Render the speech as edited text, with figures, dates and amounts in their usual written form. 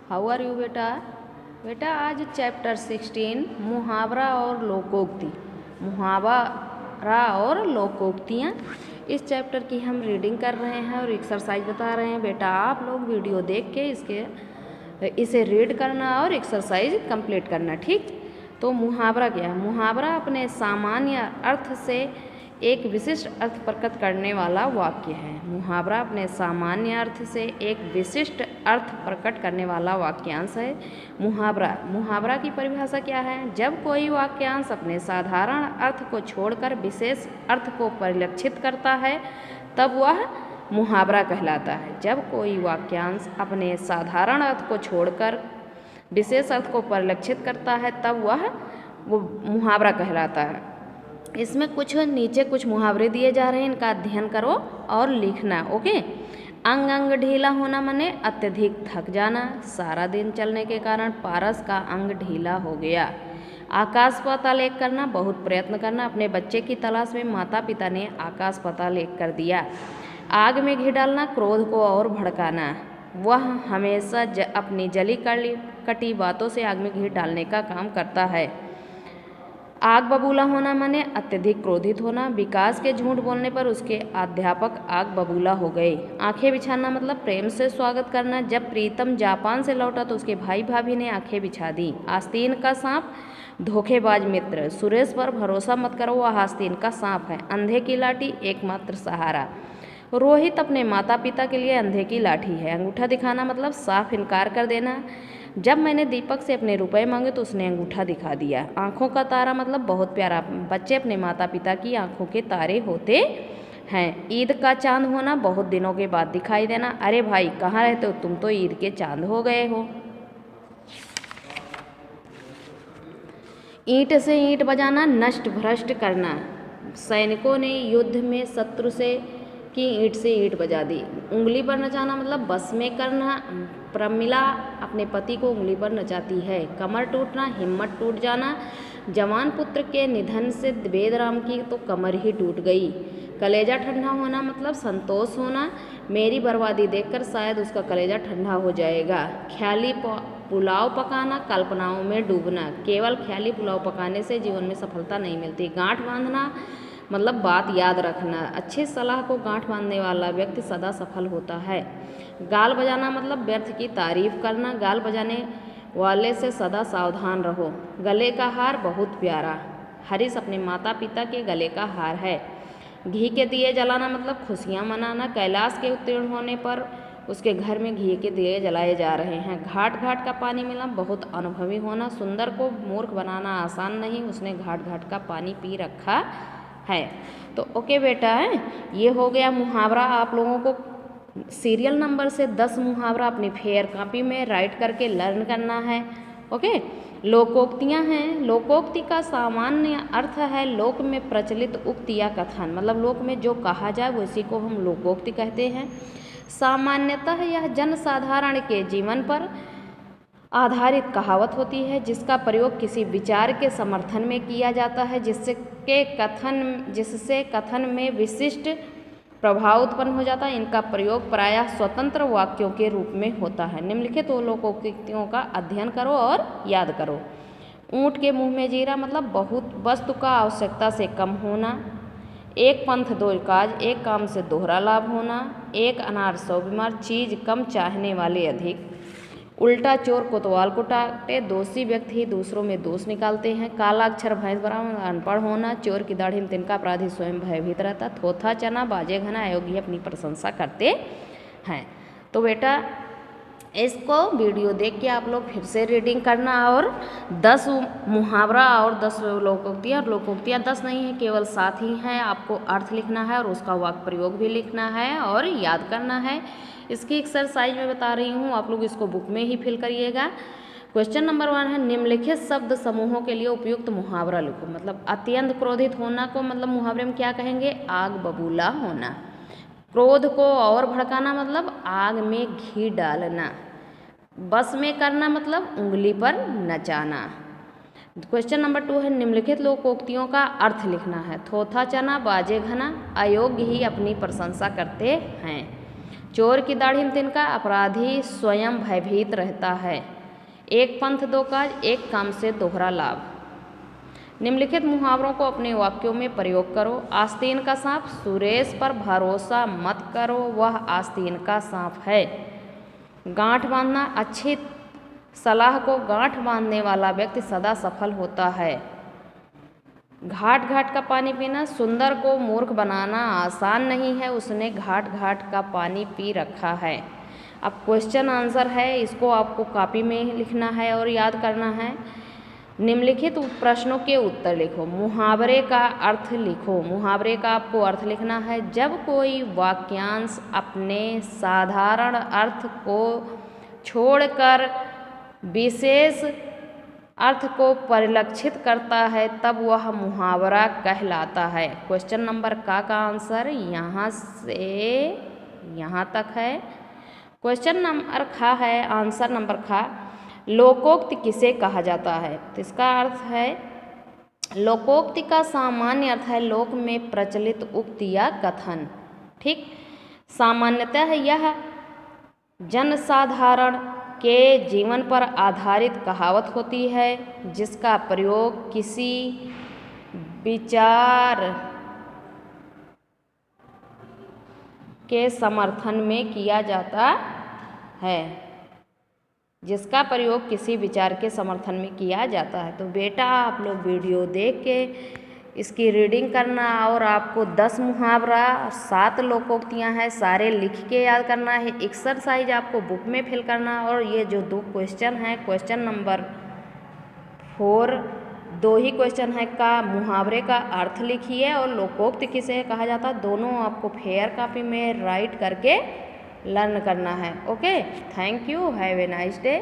How are you बेटा? बेटा आज चैप्टर 16 मुहावरा और लोकोक्ति, मुहावरा और लोकोक्तियाँ, इस चैप्टर की हम रीडिंग कर रहे हैं और एक्सरसाइज बता रहे हैं। बेटा आप लोग वीडियो देख के इसे रीड करना और एक्सरसाइज कंप्लीट करना, ठीक। तो मुहावरा क्या है? मुहावरा अपने सामान्य अर्थ से एक विशिष्ट अर्थ प्रकट करने वाला वाक्य है। मुहावरा अपने सामान्य अर्थ से एक विशिष्ट अर्थ प्रकट करने वाला वाक्यांश है। मुहावरा की परिभाषा क्या है? जब कोई वाक्यांश अपने साधारण अर्थ को छोड़कर विशेष अर्थ को परिलक्षित करता है तब वह मुहावरा कहलाता है। जब कोई वाक्यांश अपने साधारण अर्थ को छोड़कर विशेष अर्थ को परिलक्षित करता है तब वह मुहावरा कहलाता है। इसमें नीचे कुछ मुहावरे दिए जा रहे हैं, इनका अध्ययन करो और लिखना, ओके। अंग अंग ढीला होना माने अत्यधिक थक जाना। सारा दिन चलने के कारण पारस का अंग ढीला हो गया। आकाश पाताल एक करना, बहुत प्रयत्न करना। अपने बच्चे की तलाश में माता पिता ने आकाश पाताल एक कर दिया। आग में घी डालना, क्रोध को और भड़काना। वह हमेशा अपनी जली कटी बातों से आग में घी डालने का काम करता है। आग बबूला होना माने अत्यधिक क्रोधित होना। विकास के झूठ बोलने पर उसके अध्यापक आग बबूला हो गए। आंखें बिछाना मतलब प्रेम से स्वागत करना। जब प्रीतम जापान से लौटा तो उसके भाई भाभी ने आंखें बिछा दी। आस्तीन का सांप धोखेबाज मित्र। सुरेश पर भरोसा मत करो, वह आस्तीन का सांप है। अंधे की लाठी एकमात्र सहारा। रोहित अपने माता पिता के लिए अंधे की लाठी है। अंगूठा दिखाना मतलब साफ इनकार कर देना। जब मैंने दीपक से अपने रुपए मांगे तो उसने अंगूठा दिखा दिया। आंखों का तारा मतलब बहुत प्यारा। बच्चे अपने माता पिता की आंखों के तारे होते हैं। ईद का चांद होना, बहुत दिनों के बाद दिखाई देना। अरे भाई कहाँ रहते हो तुम, तो ईद के चांद हो गए हो। ईंट से ईंट बजाना, नष्ट भ्रष्ट करना। सैनिकों ने युद्ध में शत्रु की ईंट से ईंट बजा दी। उंगली पर नचाना मतलब बस में करना। प्रमिला अपने पति को उंगली पर नचाती है। कमर टूटना, हिम्मत टूट जाना। जवान पुत्र के निधन से वेदराम की तो कमर ही टूट गई। कलेजा ठंडा होना मतलब संतोष होना। मेरी बर्बादी देखकर शायद उसका कलेजा ठंडा हो जाएगा। ख्याली पुलाव पकाना, कल्पनाओं में डूबना। केवल ख्याली पुलाव पकाने से जीवन में सफलता नहीं मिलती। गांठ बांधना मतलब बात याद रखना। अच्छी सलाह को गांठ बांधने वाला व्यक्ति सदा सफल होता है। गाल बजाना मतलब व्यर्थ की तारीफ करना। गाल बजाने वाले से सदा सावधान रहो। गले का हार बहुत प्यारा। हरीश अपने माता पिता के गले का हार है। घी के दिए जलाना मतलब खुशियाँ मनाना। कैलाश के उत्तीर्ण होने पर उसके घर में घी के दिए जलाए जा रहे हैं। घाट घाट का पानी मिलना, बहुत अनुभवी होना। सुंदर को मूर्ख बनाना आसान नहीं, उसने घाट घाट का पानी पी रखा है। तो ओके बेटा, ये हो गया मुहावरा। आप लोगों को सीरियल नंबर से 10 मुहावरा अपनी फेयर कॉपी में राइट करके लर्न करना है, ओके। लोकोक्तियाँ हैं। लोकोक्ति का सामान्य अर्थ है लोक में प्रचलित उक्ति या कथन, मतलब लोक में जो कहा जाए उसी को हम लोकोक्ति कहते हैं। सामान्यतः यह जनसाधारण के जीवन पर आधारित कहावत होती है जिसका प्रयोग किसी विचार के समर्थन में किया जाता है, जिससे कथन में विशिष्ट प्रभाव उत्पन्न हो जाता है। इनका प्रयोग प्रायः स्वतंत्र वाक्यों के रूप में होता है। निम्नलिखित लोकोक्तियों का अध्ययन करो और याद करो। ऊँट के मुंह में जीरा मतलब बहुत वस्तु का आवश्यकता से कम होना। एक पंथ दो काज, एक काम से दोहरा लाभ होना। एक अनार 100 बीमार, चीज कम चाहने वाले अधिक। उल्टा चोर कोतवाल को काटे, दोषी व्यक्ति ही दूसरों में दोष निकालते हैं। काला अक्षर भैंस बराबर, अनपढ़ होना। चोर की दाढ़ी में तिनका, अपराधी स्वयं भयभीत रहता। थोथा चना बाजे घना, अयोग्य अपनी प्रशंसा करते हैं। तो बेटा इसको वीडियो देख के आप लोग फिर से रीडिंग करना और 10 मुहावरा और 10 लोकोक्तियाँ। लोकोक्तियाँ 10 नहीं है, केवल 7 ही हैं। आपको अर्थ लिखना है और उसका वाक्य प्रयोग भी लिखना है और याद करना है। इसकी एक्सरसाइज मैं बता रही हूँ, आप लोग इसको बुक में ही फिल करिएगा। क्वेश्चन नंबर 1 है निम्नलिखित शब्द समूहों के लिए उपयुक्त मुहावरा लिखो। मतलब अत्यंत क्रोधित होना को मतलब मुहावरे में क्या कहेंगे? आग बबूला होना। क्रोध को और भड़काना मतलब आग में घी डालना। बस में करना मतलब उंगली पर नचाना। क्वेश्चन नंबर 2 है निम्नलिखित लोकोक्तियों का अर्थ लिखना है। थोथा चना बाजे घना, अयोग्य ही अपनी प्रशंसा करते हैं। चोर की दाढ़ी में तिनका, अपराधी स्वयं भयभीत रहता है। एक पंथ दो काज, एक काम से दोहरा लाभ। निम्नलिखित मुहावरों को अपने वाक्यों में प्रयोग करो। आस्तीन का सांप, सुरेश पर भरोसा मत करो, वह आस्तीन का सांप है। गांठ बांधना, अच्छी सलाह को गांठ बांधने वाला व्यक्ति सदा सफल होता है। घाट घाट का पानी पीना, सुंदर को मूर्ख बनाना आसान नहीं है, उसने घाट घाट का पानी पी रखा है। अब क्वेश्चन आंसर है, इसको आपको कॉपी में लिखना है और याद करना है। निम्नलिखित प्रश्नों के उत्तर लिखो। मुहावरे का अर्थ लिखो। मुहावरे का आपको अर्थ लिखना है, जब कोई वाक्यांश अपने साधारण अर्थ को छोड़कर विशेष अर्थ को परिलक्षित करता है तब वह मुहावरा कहलाता है। क्वेश्चन नंबर का आंसर यहाँ से यहाँ तक है। क्वेश्चन नंबर खा है, आंसर नंबर खा, लोकोक्ति किसे कहा जाता है? तो इसका अर्थ है, लोकोक्ति का सामान्य अर्थ है लोक में प्रचलित उक्ति या कथन। ठीक, सामान्यतः यह जनसाधारण के जीवन पर आधारित कहावत होती है जिसका प्रयोग किसी विचार के समर्थन में किया जाता है। जिसका प्रयोग किसी विचार के समर्थन में किया जाता है। तो बेटा आप लोग वीडियो देख के इसकी रीडिंग करना और आपको 10 मुहावरा 7 लोकोक्तियाँ हैं, सारे लिख के याद करना है। एक्सरसाइज आपको बुक में फिल करना और ये जो 2 क्वेश्चन हैं, क्वेश्चन नंबर 4 2 ही क्वेश्चन है का मुहावरे का अर्थ लिखिए और लोकोक्ति किसे कहा जाता है, दोनों आपको फेयर कॉपी में राइट करके लर्न करना है। Okay, thank you, have a nice day.